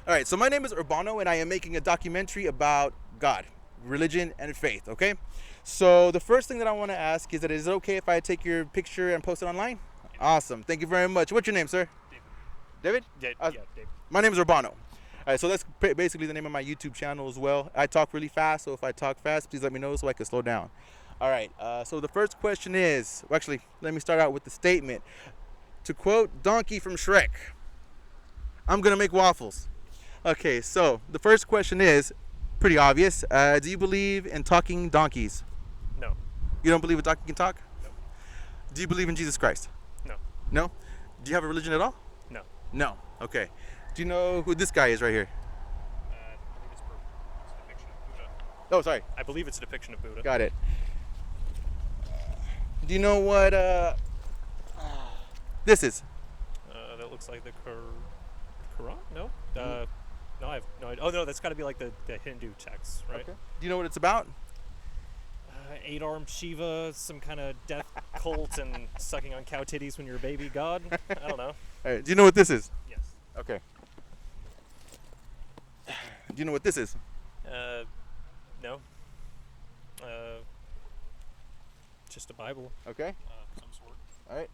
All right, so my name is Urbano, and I am making a documentary about God, religion, and faith, okay? So the first thing that I want to ask is that is it okay if I take your picture and post it online? Awesome. Thank you very much. What's your name, sir? David? David? David. My name is Urbano. All right, so that's basically the name of my YouTube channel as well. I talk really fast, so if I talk fast, please let me know so I can slow down. All right, so the first question is, well, actually, let me start out with the statement. To quote Donkey from Shrek, I'm going to make waffles. Okay, so the first question is pretty obvious. Do you believe in talking donkeys? No. You don't believe a donkey can talk? No. Do you believe in Jesus Christ? No. No? Do you have a religion at all? No. No. Okay. Do you know who this guy is right here? I believe it's a depiction of Buddha. Oh, sorry. I believe it's a depiction of Buddha. Got it. Do you know what this is? That looks like the Quran? No? No, I have no idea. Oh, no, that's got to be like the Hindu text, right? Okay. Do you know what it's about? Eight-armed Shiva, some kind of death cult, and sucking on cow titties when you're a baby god? I don't know. All right. Do you know what this is? Yes. Okay. Do you know what this is? No. Just a Bible. Okay. Of some sort. All right.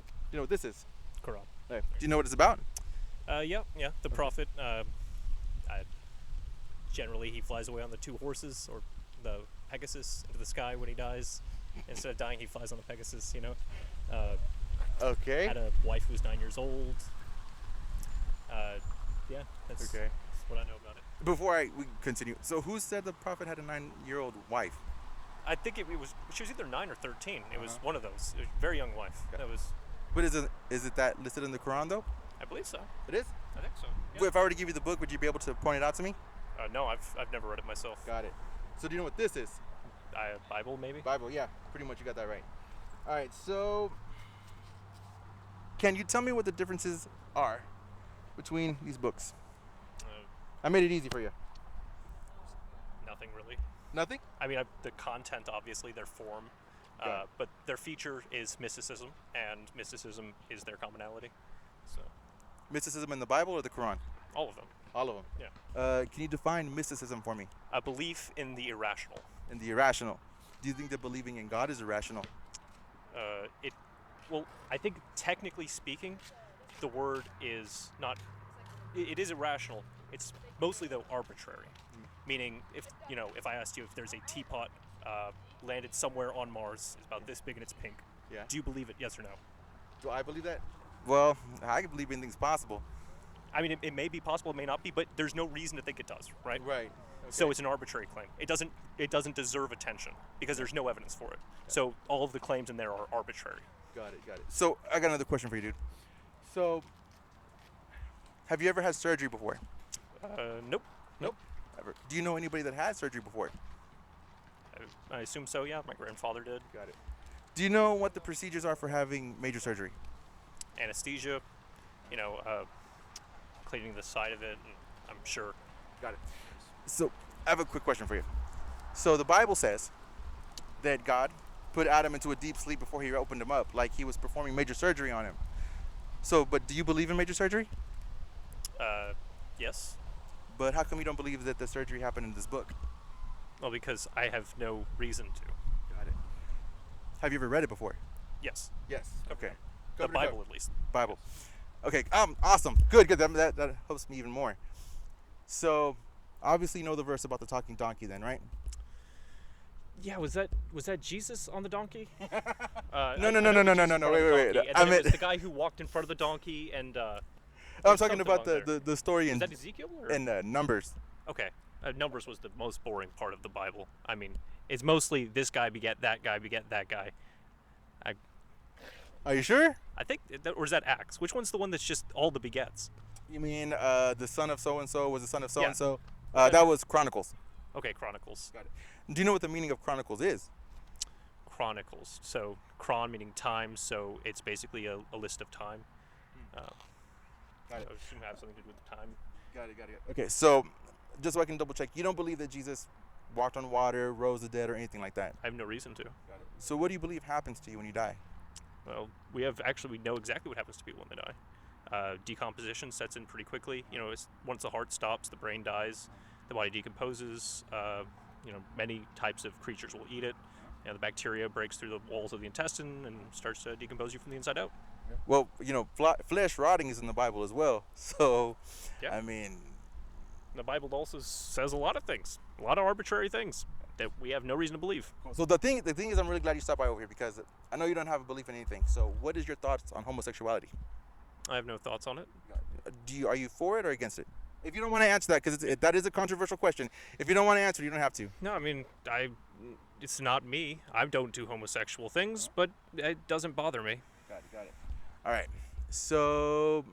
Do you know what this is? Quran. All right. Do you know what it's about? Yeah. The prophet. Generally, he flies away on the two horses, or the Pegasus, into the sky when he dies. Instead of dying, he flies on the Pegasus. Okay. Had a wife who was 9 years old. Yeah, that's Okay. what I know about it. Before we continue, so who said the prophet had a 9-year-old wife? I think she was either 9 or 13. It was one of those. It was a very young wife. Okay. That was. But is it that listed in the Quran though? I believe so. It is. I think so. Well, if I were to give you the book, would you be able to point it out to me? No, I've never read it myself. Got it. So do you know what this is? Bible, maybe. Bible, yeah. Pretty much you got that right. All right, so can you tell me what the differences are between these books? I made it easy for you. Nothing really. Nothing? I mean, the content, obviously, their form, Yeah. but their feature is mysticism, and mysticism is their commonality. So, Mysticism in the Bible or the Quran? all of them. All of them. Yeah. Can you define mysticism for me? A belief in the irrational. In the irrational. Do you think that believing in God is irrational? Well, I think technically speaking, the word is not. It is irrational. It's mostly though arbitrary. Meaning, if I asked you if there's a teapot landed somewhere on Mars, it's about this big and it's pink. Yeah. Do you believe it? Yes or no? Do I believe that? Well, I can believe anything's possible. I mean, it may be possible, it may not be, but there's no reason to think it does, right? Right. So it's an arbitrary claim. It doesn't deserve attention because there's no evidence for it. So all of the claims in there are arbitrary. Got it. So I got another question for you, dude. So, have you ever had surgery before? Nope. Ever? Do you know anybody that had surgery before? I assume so. Yeah, my grandfather did. Got it. Do you know what the procedures are for having major surgery? Anesthesia, cleaning the side of it, and I'm sure. Got it. So I have a quick question for you. So the Bible says that God put Adam into a deep sleep before he opened him up, like he was performing major surgery on him. So, but do you believe in major surgery? Yes. But how come you don't believe that the surgery happened in this book? Well, because I have no reason to. Got it. Have you ever read it before? Yes. Yes. Okay. The Bible, at least. Bible. Okay. Awesome. Good. That helps me even more. So, obviously, you know the verse about the talking donkey, then, right? Yeah. Was that Jesus on the donkey? No. I Wait. know Jesus was on the donkey, and I then meant it was the guy who walked in front of the donkey, and. I'm talking about something on the story Is in that Ezekiel? Or? Numbers. Okay. Numbers was the most boring part of the Bible. I mean, it's mostly this guy beget that guy beget that guy. Are you sure? I think, or is that Acts? Which one's the one that's just all the begets? You mean the son of so and so was the son of so Yeah. and so? That was Chronicles. Okay, Chronicles. Got it. Do you know what the meaning of Chronicles is? Chronicles. So, chron meaning time, so it's basically a list of time. Got it. I assume it has something to do with the time. Got it. Okay, so just so I can double check, you don't believe that Jesus walked on water, rose the dead, or anything like that? I have no reason to. Got it. So what do you believe happens to you when you die? Well, we know exactly what happens to people when they die. Decomposition sets in pretty quickly. Once the heart stops, the brain dies, the body decomposes. Many types of creatures will eat it. The bacteria breaks through the walls of the intestine and starts to decompose you from the inside out. Well, flesh rotting is in the Bible as well. So, Yeah. I mean, The Bible also says a lot of things, a lot of arbitrary things that we have no reason to believe. so the thing is, I'm really glad you stopped by over here because I know you don't have a belief in anything. So, what is your thoughts on homosexuality? I have no thoughts on it. Are you for it or against it? If you don't want to answer that, because that is a controversial question. If you don't want to answer, you don't have to. No, I mean, it's not me. I don't do homosexual things, but it doesn't bother me. Got it. All right. So,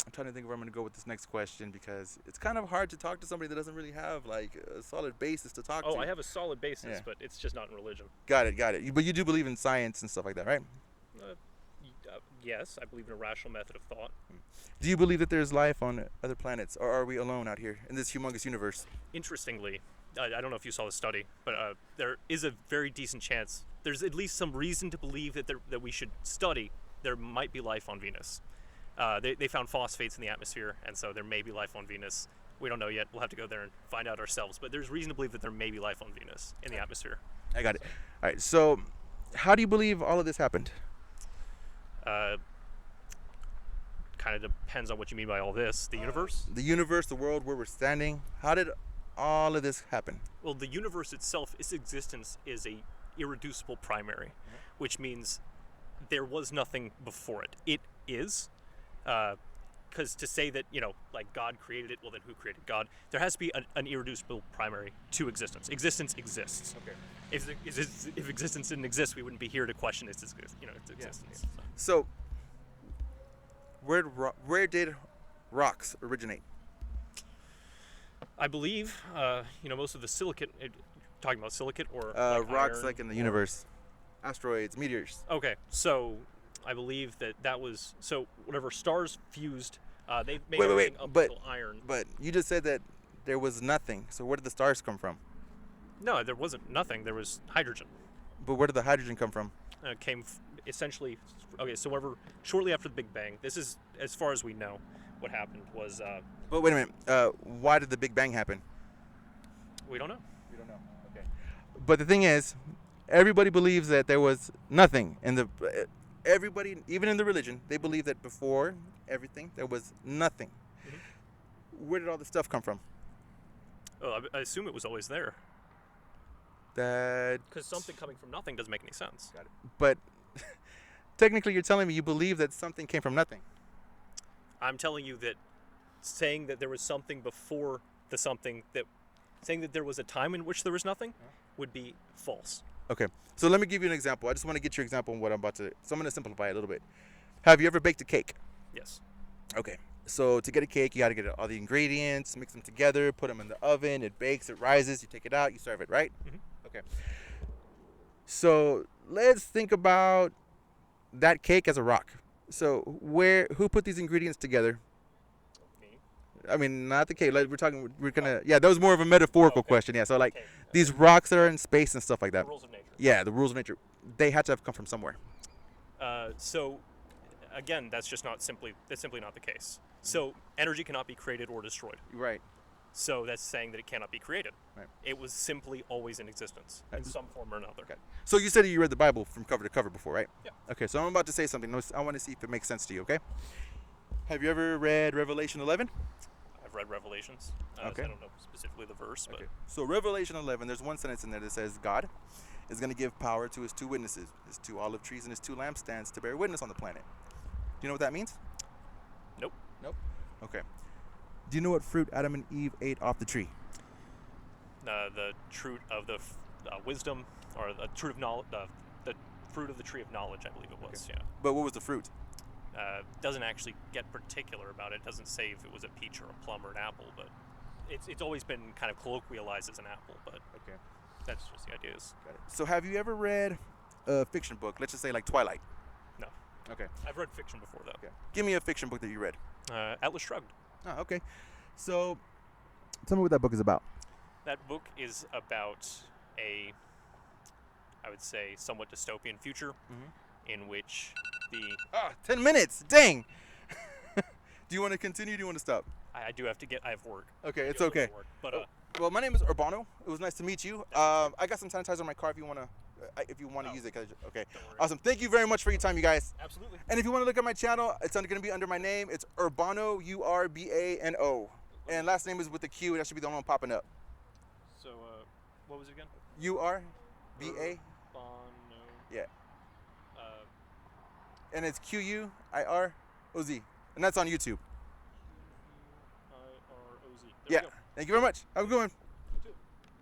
I'm trying to think where I'm going to go with this next question because it's kind of hard to talk to somebody that doesn't really have like a solid basis to talk to. Oh, I have a solid basis, Yeah. but it's just not in religion. Got it. But you do believe in science and stuff like that, right? Yes, I believe in a rational method of thought. Do you believe that there's life on other planets, or are we alone out here in this humongous universe? Interestingly, I don't know if you saw the study, but there is a very decent chance. There's at least some reason to believe that we should study. There might be life on Venus. They found phosphates in the atmosphere, and so there may be life on Venus. We don't know yet. We'll have to go there and find out ourselves. But there's reason to believe that there may be life on Venus in the atmosphere. I got it. All right. So, how do you believe all of this happened? Kind of depends on what you mean by all this. The universe? The universe, the world, where we're standing. How did all of this happen? Well, the universe itself, its existence is a irreducible primary, which means there was nothing before it. It is. Because to say that, like God created it, well, then who created God? There has to be an irreducible primary to existence. Existence exists. Okay. If existence didn't exist, we wouldn't be here to question its existence. So, where did rocks originate? I believe, most of the silicate. Talking about silicate or Rocks iron like in the universe, asteroids, meteors. Okay, so I believe that was whatever stars fused. They made Wait, everything up but- until iron. But you just said that there was nothing. So where did the stars come from? No, there wasn't nothing. There was hydrogen. But where did the hydrogen come from? Essentially. Okay, so shortly after the Big Bang. This is as far as we know. What happened was. But wait a minute. Why did the Big Bang happen? We don't know. We don't know. Okay. But the thing is, everybody believes that there was nothing, and everybody, even in the religion, they believe that before everything there was nothing. Mm-hmm. Where did all this stuff come from? Oh, I assume it was always there. Because something coming from nothing doesn't make any sense. Got it. But technically, you're telling me you believe that something came from nothing. I'm telling you that saying that there was something before the something saying that there was a time in which there was nothing would be false. Okay, so let me give you an example. I just want to get your example on what I'm about to. So I'm going to simplify it a little bit. Have you ever baked a cake? Yes. Okay, so to get a cake, you got to get all the ingredients, mix them together, put them in the oven. It bakes, it rises. You take it out, you serve it, right? Mm-hmm. Okay. So let's think about that cake as a rock. So who put these ingredients together? Me. I mean, not the cake. Like that was more of a metaphorical question. Yeah. So like Okay. these rocks that are in space and stuff like that. The rules of nature. Yeah, the rules of nature. They had to have come from somewhere. So, again, that's simply not the case. So energy cannot be created or destroyed. Right. So that's saying that it cannot be created. Right. It was simply always in existence in some form or another. Okay. So you said you read the Bible from cover to cover before, right? Yeah. Okay, so I'm about to say something. I want to see if it makes sense to you, okay? Have you ever read Revelation 11? I've read Revelations. Okay. I don't know specifically the verse, but So Revelation 11, there's one sentence in there that says God is going to give power to his two witnesses, his two olive trees and his two lampstands to bear witness on the planet. Do you know what that means? Nope. Okay. Do you know what fruit Adam and Eve ate off the tree? The fruit of the wisdom, or the fruit of knowledge, the fruit of the tree of knowledge, I believe it was. Okay. Yeah. But what was the fruit? Doesn't actually get particular about it. Doesn't say if it was a peach or a plum or an apple, but it's always been kind of colloquialized as an apple. But Okay. that's just the idea. Got it. So have you ever read a fiction book? Let's just say like Twilight. No. Okay. I've read fiction before though. Okay. Give me a fiction book that you read. Atlas Shrugged. Oh, okay. So tell me what that book is about. That book is about I would say, somewhat dystopian future in which the 10 minutes. Dang. Do you want to continue? Or do you want to stop? I do have to get. I have work. Okay, I it's do have a okay. little work, but Well, my name is Urbano. It was nice to meet you. I got some sanitizer in my car if you want to. If you want to Oh, use it, okay. don't worry. Awesome. Thank you very much for your time, you guys. absolutely. And if you want to look at my channel, it's going to be under my name. It's Urbano, Urbano. And last name is with the Q. That should be the only one popping up. So, what was it again? Urba. Bono. Yeah. Uh, And it's Quiroz. And that's on YouTube. IROZ. There Yeah. we go. Thank you very much. Have a good one.